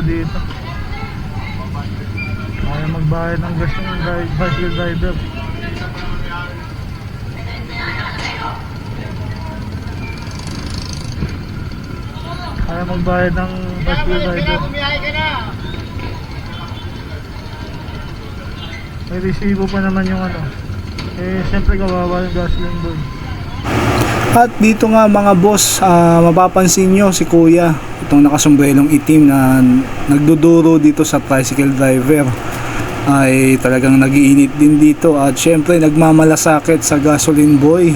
dito. Kaya magbayad ng gas ng bicycle rider. Kaya magbayad ng bicycle rider. May resibo pa naman yung ano. Eh siyempre kawawa yung gasoline boy. At dito nga mga boss, mapapansin nyo si kuya, itong nakasombrelong itim na nagduduro dito sa tricycle driver, ay talagang nagiinit din dito. At syempre nagmamalasakit sa gasoline boy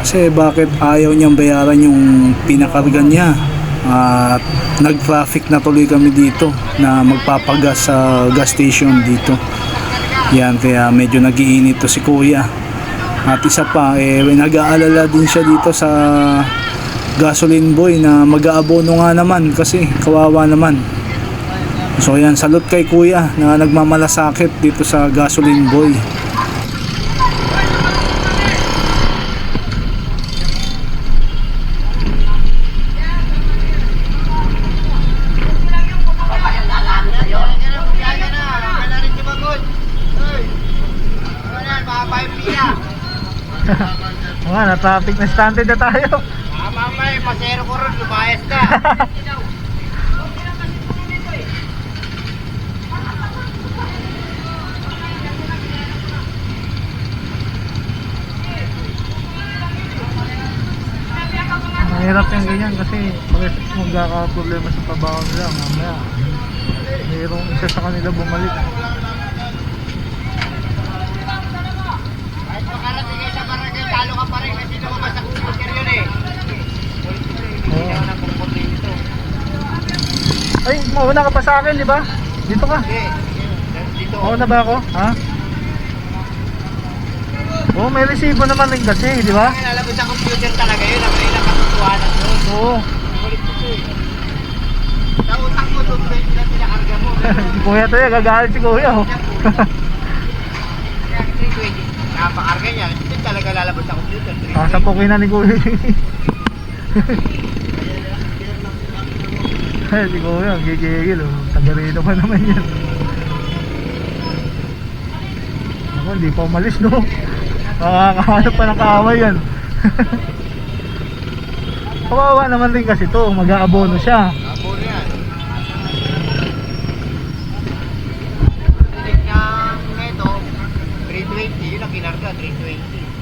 kasi bakit ayaw niyang bayaran yung pinakarga niya. At nag-traffic na tuloy kami dito na magpapagas sa gas station dito. Yan, kaya medyo nagiinit to si kuya. At isa pa, nag-aalala din siya dito sa gasoline boy na mag-aabono nga naman kasi kawawa naman. So yan, salute kay kuya na nagmamalasakit dito sa gasoline boy. Mga na-traffic na stunted na tayo. Mamay, masero ko rin, lumayas ka. Mahirap yung ganyan kasi magkakaproblema sa trabaho nila. Mamaya mayroong isa sa kanila bumalik. Kahit makarating kayo sa barangay, talo ka pa rin kasi lumabas sa computer yun eh. Hindi ako ng computer dito. Ay, mauna ka pa sa akin, di ba? Dito ka. Dito. Mauna ba ako? Ha? Oo, may resibo naman rin kasi, di ba? Ang lalabas sa computer talaga yun, ang may nakatutuhanan doon. Oo. Ulit ito eh. Sa utak mo doon, sila pinakarga mo. Si kuya to yan, gagalit si kuya. Oh. Kaya 320, napakarga niya, hindi talaga lalabas sa computer. Sasapukin na ni kuya. Ay, si kuya, gigigil. Oh. Tagarito pa naman yan. Ako, hindi pa umalis, no? Nakakahanap pa ng kaaway yan. Kawawa naman din kasi to, mag-aabono siya. Abono yan. Tinik ng neto, 320, yun ang kinarga, 320.